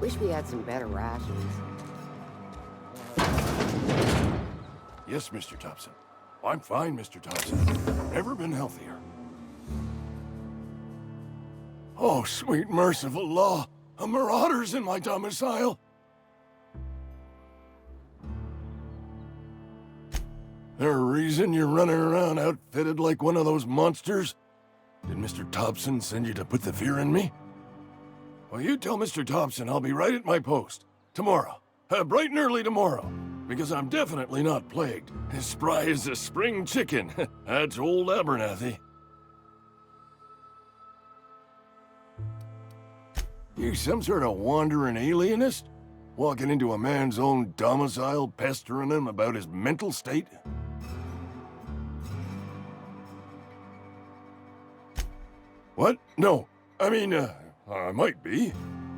Wish we had some better rations. Yes, Mr. Thompson. I'm fine, Mr. Thompson. Never been healthier. Oh, sweet merciful law! A marauder's in my domicile! There a reason you're running around outfitted like one of those monsters? Did Mr. Thompson send you to put the fear in me? Well, you tell Mr. Thompson I'll be right at my post. Tomorrow. Bright and early tomorrow. Because I'm definitely not plagued. As spry as a spring chicken. That's old Abernathy. You some sort of wandering alienist? Walking into a man's own domicile, pestering him about his mental state? What? No. I mean, I might be.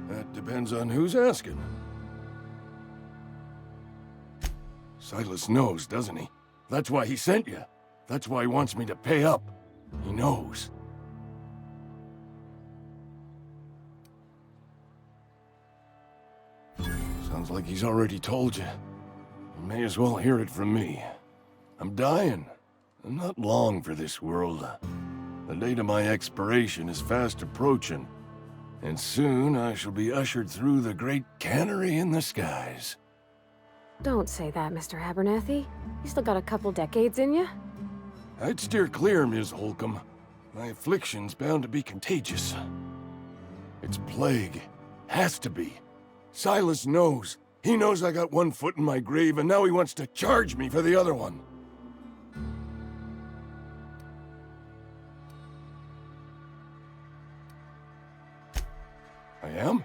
That depends on who's asking. Silas knows, doesn't he? That's why he sent you. That's why he wants me to pay up. He knows. Sounds like he's already told you. You may as well hear it from me. I'm dying. I'm not long for this world. The date of my expiration is fast approaching, and soon I shall be ushered through the great cannery in the skies. Don't say that, Mr. Abernathy. You still got a couple decades in you. I'd steer clear, Ms. Holcomb. My affliction's bound to be contagious. It's plague. Has to be. Silas knows. He knows I got one foot in my grave, and now he wants to charge me for the other one. I am?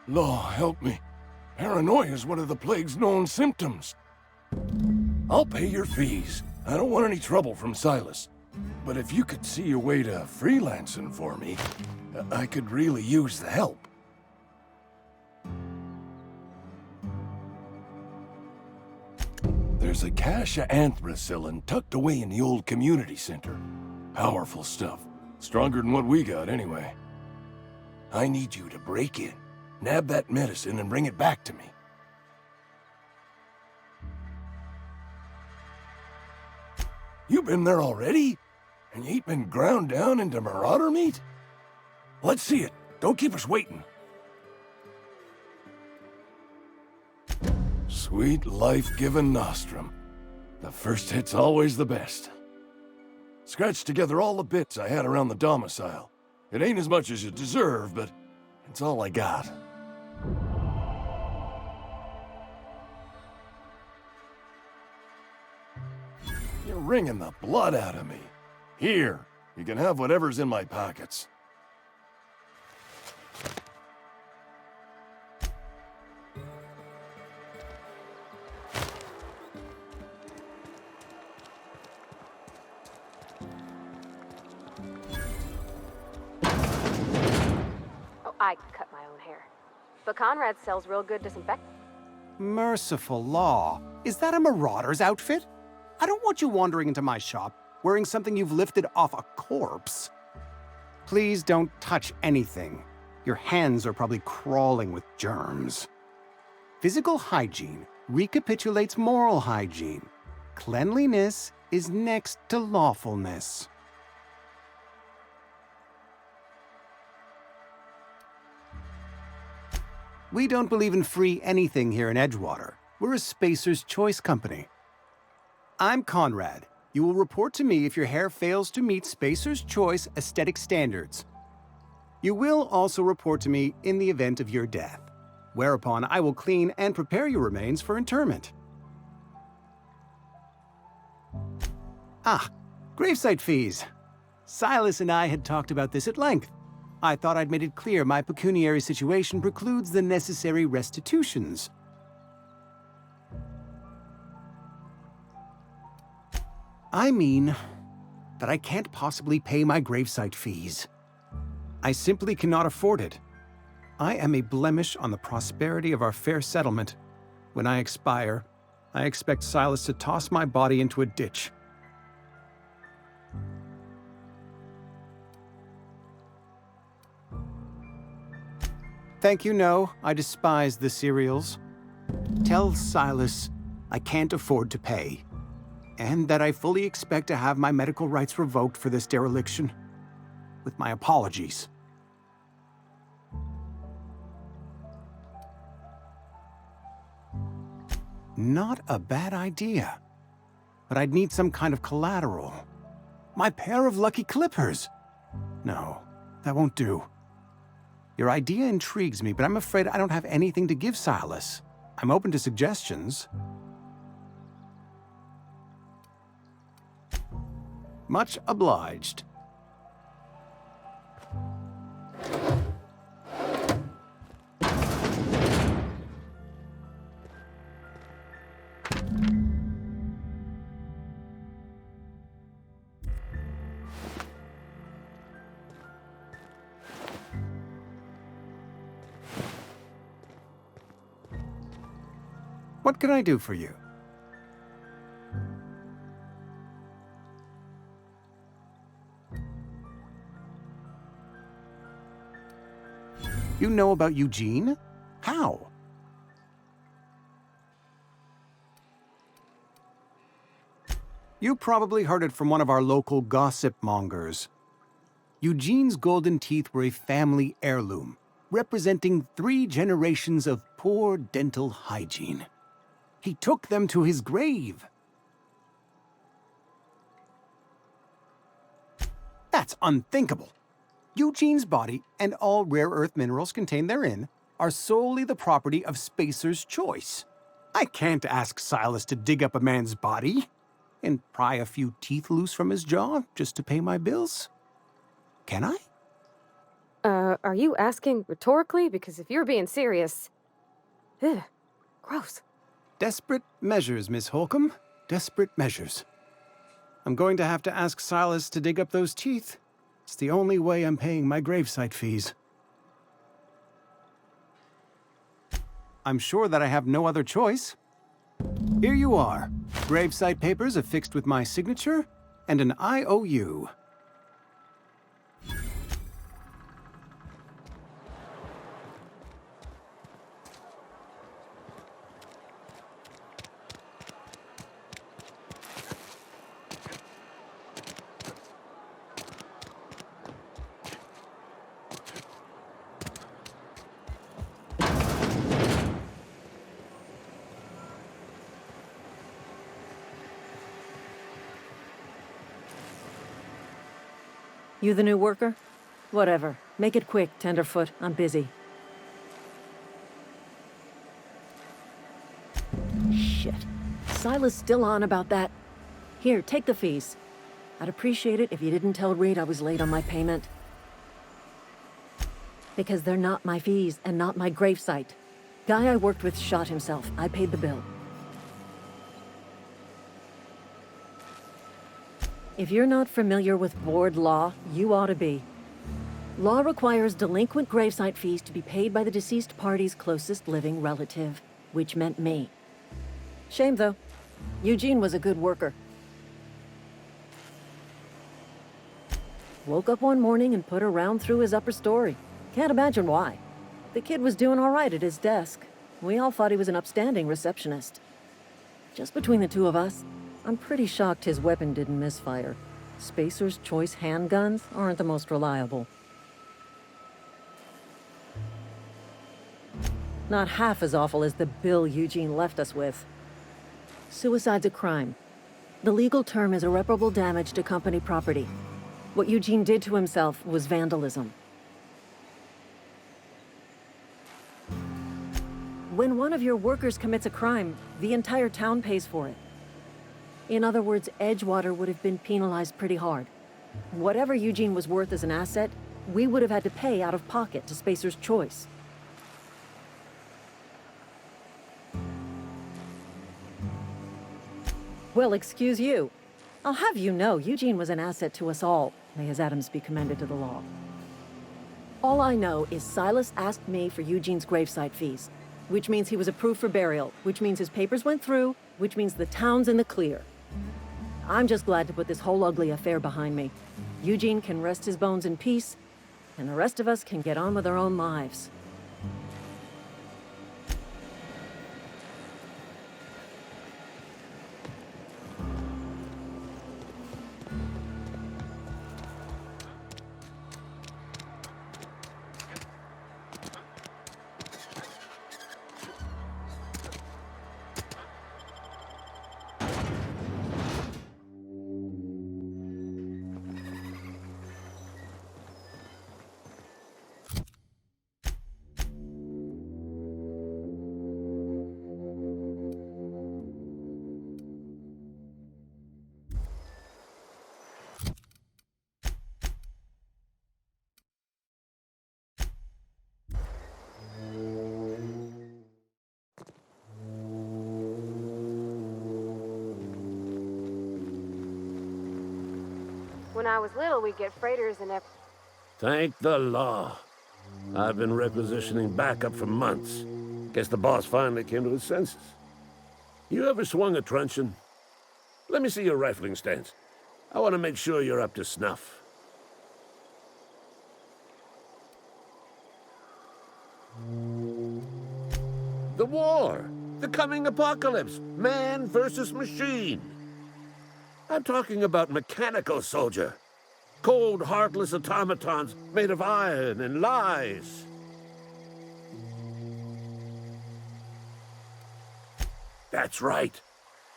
Law, help me. Paranoia is one of the plague's known symptoms. I'll pay your fees. I don't want any trouble from Silas. But if you could see a way to freelancing for me, I could really use the help. There's a cache of anthracillin tucked away in the old community center. Powerful stuff. Stronger than what we got, anyway. I need you to break in, nab that medicine, and bring it back to me. You been there already? And you ain't been ground down into marauder meat? Let's see it. Don't keep us waiting. Sweet life-giving nostrum. The first hit's always the best. Scratched together all the bits I had around the domicile. It ain't as much as you deserve, but it's all I got. You're wringing the blood out of me. Here, you can have whatever's in my pockets. I cut my own hair. But Conrad sells real good disinfectant. Merciful law. Is that a marauder's outfit? I don't want you wandering into my shop wearing something you've lifted off a corpse. Please don't touch anything. Your hands are probably crawling with germs. Physical hygiene recapitulates moral hygiene. Cleanliness is next to lawfulness. We don't believe in free anything here in Edgewater. We're a Spacer's Choice company. I'm Conrad. You will report to me if your hair fails to meet Spacer's Choice aesthetic standards. You will also report to me in the event of your death, whereupon I will clean and prepare your remains for interment. Gravesite fees. Silas and I had talked about this at length. I thought I'd made it clear my pecuniary situation precludes the necessary restitutions. I mean that I can't possibly pay my gravesite fees. I simply cannot afford it. I am a blemish on the prosperity of our fair settlement. When I expire, I expect Silas to toss my body into a ditch. Thank you, no. I despise the cereals. Tell Silas I can't afford to pay, and that I fully expect to have my medical rights revoked for this dereliction. With my apologies. Not a bad idea. But I'd need some kind of collateral. My pair of lucky clippers! No, that won't do. Your idea intrigues me, but I'm afraid I don't have anything to give Silas. I'm open to suggestions. Much obliged. What can I do for you? You know about Eugene? How? You probably heard it from one of our local gossip mongers. Eugene's golden teeth were a family heirloom, representing 3 generations of poor dental hygiene. He took them to his grave. That's unthinkable. Eugene's body and all rare earth minerals contained therein are solely the property of Spacer's choice. I can't ask Silas to dig up a man's body and pry a few teeth loose from his jaw just to pay my bills. Can I? Are you asking rhetorically? Because if you're being serious... Ugh, gross. Desperate measures, Miss Holcomb. Desperate measures. I'm going to have to ask Silas to dig up those teeth. It's the only way I'm paying my gravesite fees. I'm sure that I have no other choice. Here you are. Gravesite papers affixed with my signature and an IOU. You the new worker? Whatever. Make it quick, Tenderfoot. I'm busy. Shit. Silas still on about that. Here, take the fees. I'd appreciate it if you didn't tell Reed I was late on my payment. Because they're not my fees and not my gravesite. Guy I worked with shot himself. I paid the bill. If you're not familiar with board law, you ought to be. Law requires delinquent gravesite fees to be paid by the deceased party's closest living relative, which meant me. Shame, though. Eugene was a good worker. Woke up one morning and put a round through his upper story. Can't imagine why. The kid was doing all right at his desk. We all thought he was an upstanding receptionist. Just between the two of us, I'm pretty shocked his weapon didn't misfire. Spacer's choice handguns aren't the most reliable. Not half as awful as the bill Eugene left us with. Suicide's a crime. The legal term is irreparable damage to company property. What Eugene did to himself was vandalism. When one of your workers commits a crime, the entire town pays for it. In other words, Edgewater would have been penalized pretty hard. Whatever Eugene was worth as an asset, we would have had to pay out of pocket to Spacer's choice. Well, excuse you. I'll have you know, Eugene was an asset to us all. May his atoms be commended to the law. All I know is Silas asked me for Eugene's gravesite fees, which means he was approved for burial, which means his papers went through, which means the town's in the clear. I'm just glad to put this whole ugly affair behind me. Eugene can rest his bones in peace, and the rest of us can get on with our own lives. When I was little, we'd get freighters and Thank the law. I've been requisitioning backup for months. Guess the boss finally came to his senses. You ever swung a truncheon? Let me see your rifling stance. I want to make sure you're up to snuff. The war! The coming apocalypse! Man versus machine! I'm talking about mechanical soldier. Cold, heartless automatons made of iron and lies. That's right.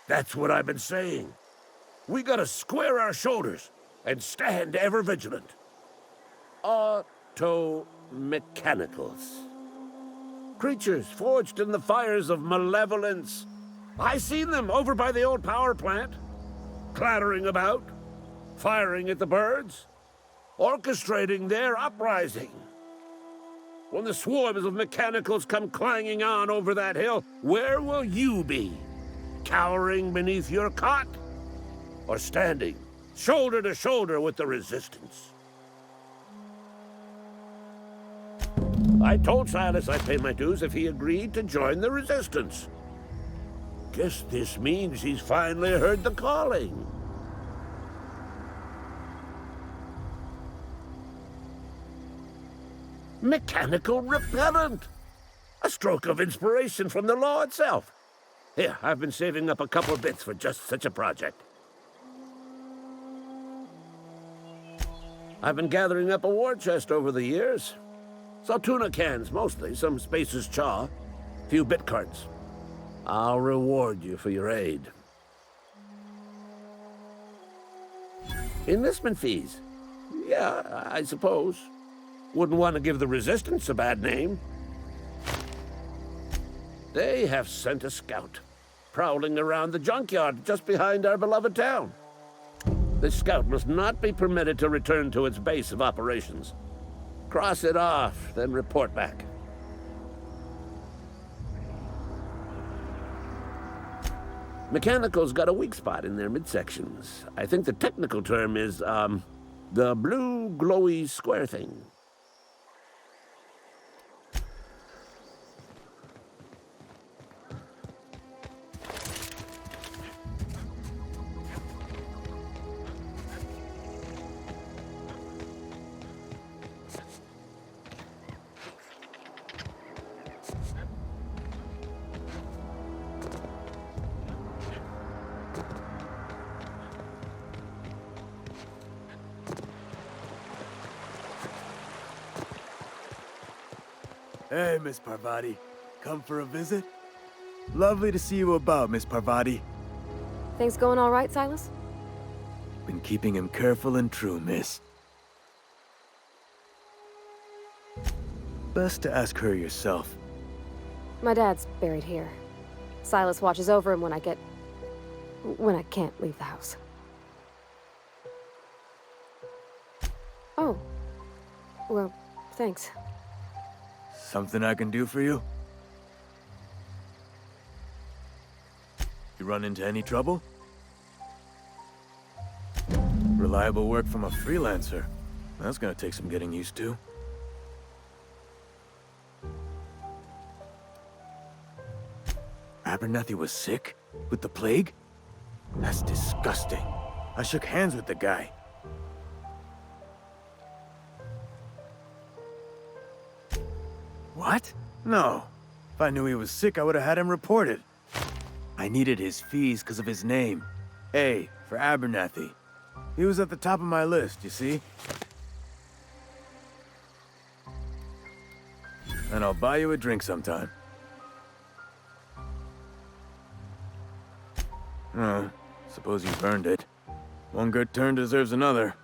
That's what I've been saying. We gotta square our shoulders and stand ever vigilant. Auto-mechanicals. Creatures forged in the fires of malevolence. I seen them over by the old power plant, clattering about, firing at the birds, orchestrating their uprising. When the swarms of mechanicals come clanging on over that hill, where will you be? Cowering beneath your cot? Or standing, shoulder to shoulder with the resistance? I told Silas I'd pay my dues if he agreed to join the resistance. Guess this means he's finally heard the calling. Mechanical repellent! A stroke of inspiration from the law itself. Here, I've been saving up a couple bits for just such a project. I've been gathering up a war chest over the years. Saw tuna cans, mostly, some Spacer's chaw, few bit carts. I'll reward you for your aid. Enlistment fees? Yeah, I suppose. Wouldn't want to give the Resistance a bad name. They have sent a scout, prowling around the junkyard just behind our beloved town. This scout must not be permitted to return to its base of operations. Cross it off, then report back. Mechanicals got a weak spot in their midsections. I think the technical term is, the blue glowy square thing. Hey, Miss Parvati. Come for a visit? Lovely to see you about, Miss Parvati. Things going all right, Silas? Been keeping him careful and true, miss. Best to ask her yourself. My dad's buried here. Silas watches over him when I can't leave the house. Oh. Well, thanks. Something I can do for you? You run into any trouble? Reliable work from a freelancer. That's gonna take some getting used to. Abernathy was sick? With the plague? That's disgusting. I shook hands with the guy. What? No. If I knew he was sick, I would have had him reported. I needed his fees because of his name. A, for Abernathy. He was at the top of my list, you see? And I'll buy you a drink sometime. Suppose you've earned it. One good turn deserves another.